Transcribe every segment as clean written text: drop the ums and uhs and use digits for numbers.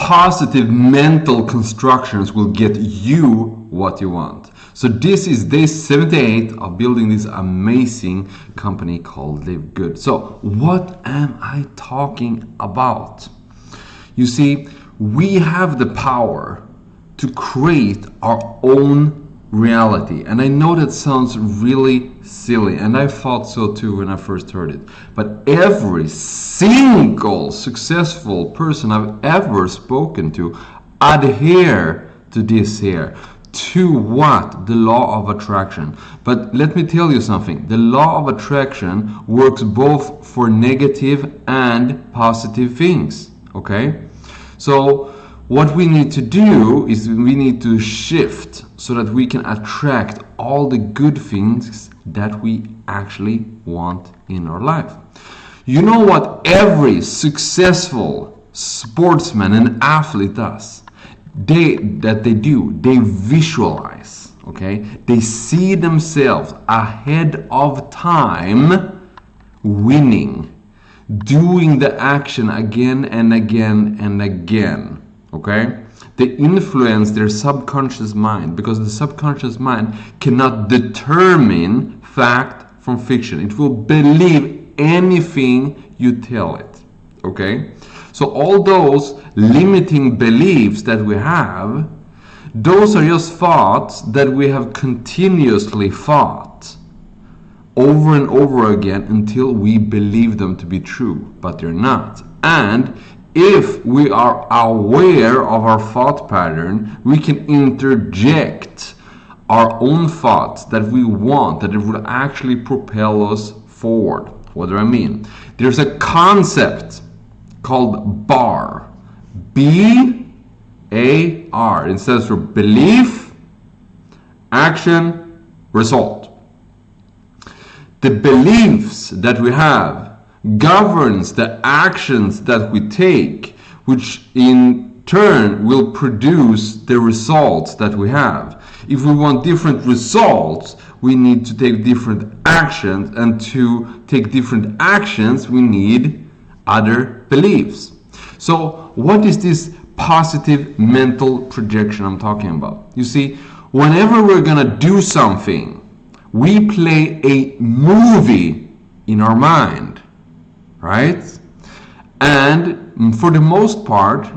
positive mental constructions will get you what you want. So this is day 78 of building this amazing company called LiveGood. So what am I talking about? You see, we have the power to create our own reality. And I know that sounds really silly, and I thought so too when I first heard it. But every single successful person I've ever spoken to adhere to this here. To what? The law of attraction. But let me tell you something. The law of attraction works both for negative and positive things. Okay? So what we need to do is we need to shift so that we can attract all the good things that we actually want in our life. You know what every successful sportsman and athlete does? They visualize, okay? They see themselves ahead of time winning, doing the action again and again and again, okay? They influence their subconscious mind, because the subconscious mind cannot determine fact from fiction. It will believe anything you tell it, okay? So all those limiting beliefs that we have, those are just thoughts that we have continuously thought over and over again until we believe them to be true, but they're not. And if we are aware of our thought pattern, we can interject our own thoughts that we want, that it would actually propel us forward. What do I mean? There's a concept called BAR. B-A-R. It stands for belief, action, result. The beliefs that we have governs the actions that we take, which in turn will produce the results that we have. If we want different results, we need to take different actions, and to take different actions, we need other beliefs. So what is this positive mental projection I'm talking about? You see, whenever we're gonna do something, we play a movie in our mind, right? And for the most part,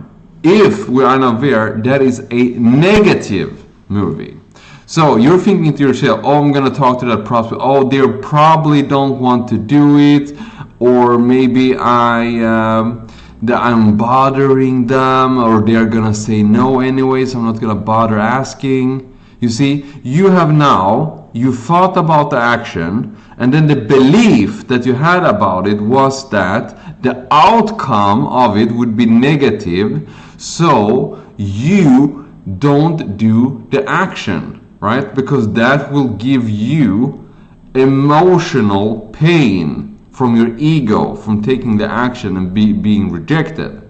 if we are unaware, that is a negative movie. So you're thinking to yourself, oh, I'm gonna talk to that prospect, oh, they probably don't want to do it, or maybe I'm bothering them, or they're gonna say no anyways, I'm not gonna bother asking. You see, you thought about the action, and then the belief that you had about it was that the outcome of it would be negative, so you don't do the action, right? Because that will give you emotional pain from your ego, from taking the action and being rejected.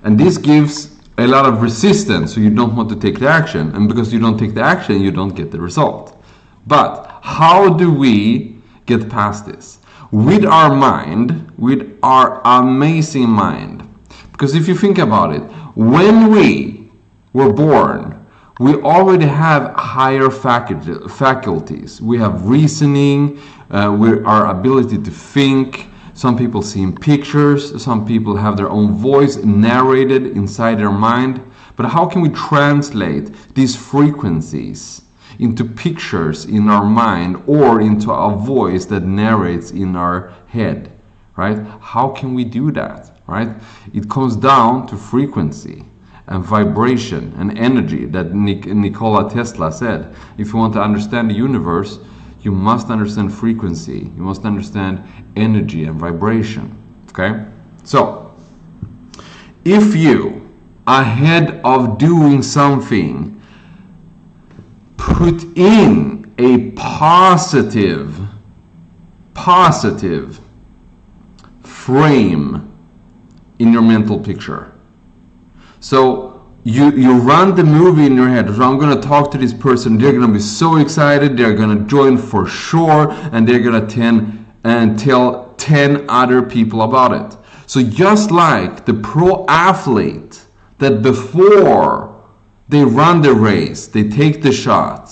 And this gives a lot of resistance, so you don't want to take the action, and because you don't take the action, you don't get the result. But how do we get past this? With our mind, with our amazing mind. Because if you think about it, when we were born, we already have higher faculties. We have reasoning, our ability to think. Some people see in pictures, some people have their own voice narrated inside their mind. But how can we translate these frequencies into pictures in our mind, or into a voice that narrates in our head, right? How can we do that, right? It comes down to frequency and vibration and energy that Nikola Tesla said. If you want to understand the universe, you must understand frequency. You must understand energy and vibration, okay? So, if you, ahead of doing something, put in a positive frame in your mental picture. So you run the movie in your head. So I'm going to talk to this person. They're going to be so excited. They're going to join for sure, and they're going to tell 10 other people about it. So just like the pro athlete that before they run the race, they take the shot,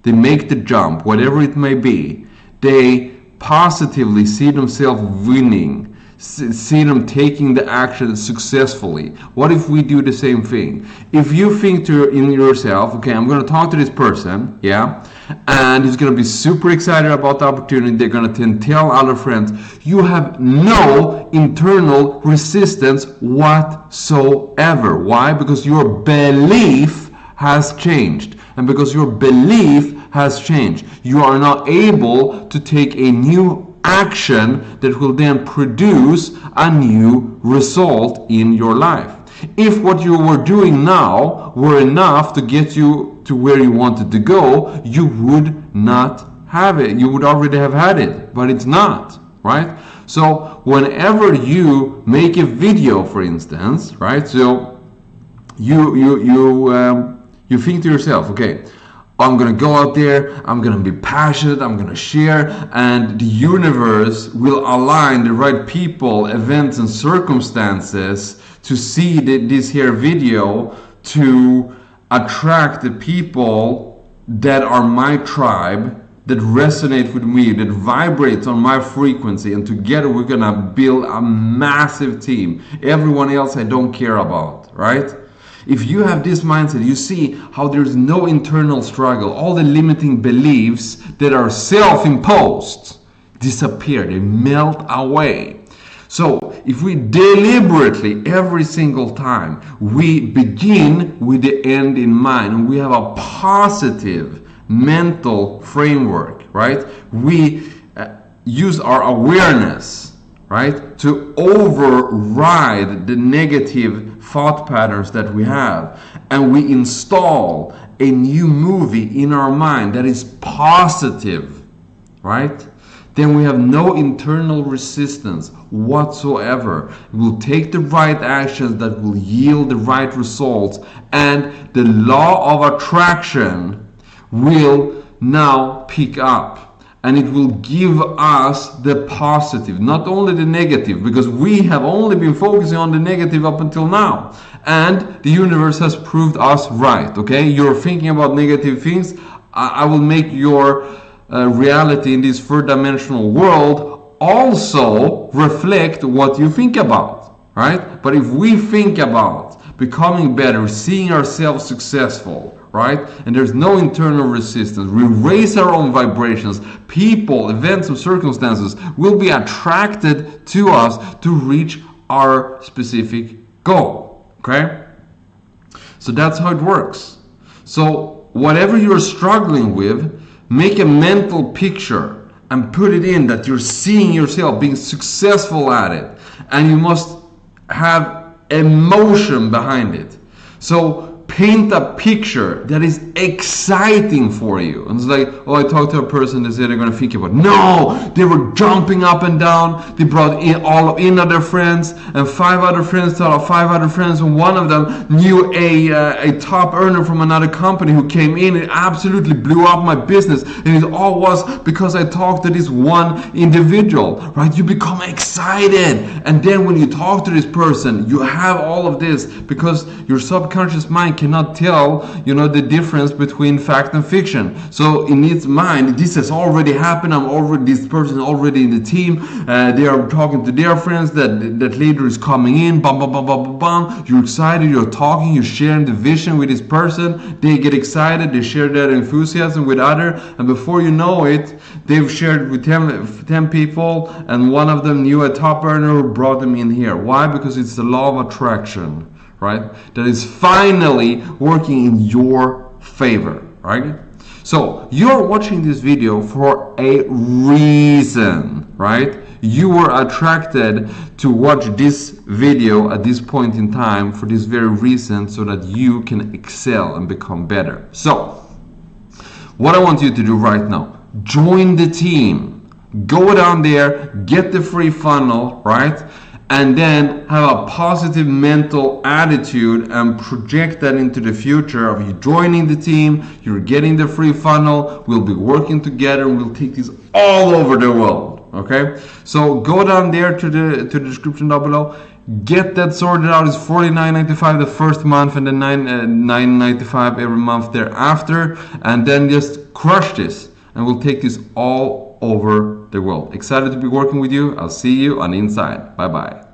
they make the jump, whatever it may be, they positively see themselves winning, see them taking the action successfully. What if we do the same thing? If you think in yourself, okay, I'm going to talk to this person, yeah, and he's going to be super excited about the opportunity, they're going to tell other friends, you have no internal resistance whatsoever. Why? Because your belief has changed. And because your belief has changed, you are now able to take a new action that will then produce a new result in your life. If what you were doing now were enough to get you to where you wanted to go, you would not have it. You would already have had it, but it's not, right? So whenever you make a video, for instance, right? So you think to yourself, okay, I'm going to go out there, I'm going to be passionate, I'm going to share, and the universe will align the right people, events, and circumstances to see this here video to attract the people that are my tribe, that resonate with me, that vibrates on my frequency, and together we're going to build a massive team. Everyone else I don't care about, right? If you have this mindset, you see how there's no internal struggle. All the limiting beliefs that are self-imposed disappear, they melt away. So if we deliberately, every single time, we begin with the end in mind, and we have a positive mental framework, right? We use our awareness, right, to override the negative thought patterns that we have, and we install a new movie in our mind that is positive, right? Then we have no internal resistance whatsoever. We'll take the right actions that will yield the right results, and the law of attraction will now pick up. And it will give us the positive, not only the negative, because we have only been focusing on the negative up until now. And the universe has proved us right, okay? You're thinking about negative things. I will make your reality in this third dimensional world also reflect what you think about, right? But if we think about becoming better, seeing ourselves successful, right? And there's no internal resistance. We raise our own vibrations. People, events, and circumstances will be attracted to us to reach our specific goal. Okay? So that's how it works. So whatever you're struggling with, make a mental picture and put it in that you're seeing yourself being successful at it. And you must have emotion behind it. So paint a picture that is exciting for you. And it's like, oh, I talked to a person, they said they're going to think about it. No, they were jumping up and down. They brought in other friends, and 5 other friends taught 5 other friends, and one of them knew a top earner from another company who came in and absolutely blew up my business. And it all was because I talked to this one individual, right? You become excited. And then when you talk to this person, you have all of this because your subconscious mind cannot tell, the difference between fact and fiction. So in its mind, this has already happened. This person is already in the team. They are talking to their friends. That leader is coming in. Bam, bam, bam, bam, bam, bam. You're excited. You're talking. You're sharing the vision with this person. They get excited. They share their enthusiasm with others. And before you know it, they've shared with 10 people, and one of them knew a top earner who brought them in here. Why? Because it's the law of attraction. Right? That is finally working in your favor, right? So you're watching this video for a reason, right? You were attracted to watch this video at this point in time for this very reason, so that you can excel and become better. So what I want you to do right now, join the team. Go down there, get the free funnel, right? And then have a positive mental attitude and project that into the future of you joining the team, you're getting the free funnel, we'll be working together, and we'll take this all over the world. Okay, so go down there to the description down below. Get that sorted out. It's $49.95 the first month, and then $9.95 every month thereafter, and then just crush this, and we'll take this all over the world. Excited to be working with you. I'll see you on the inside. Bye bye.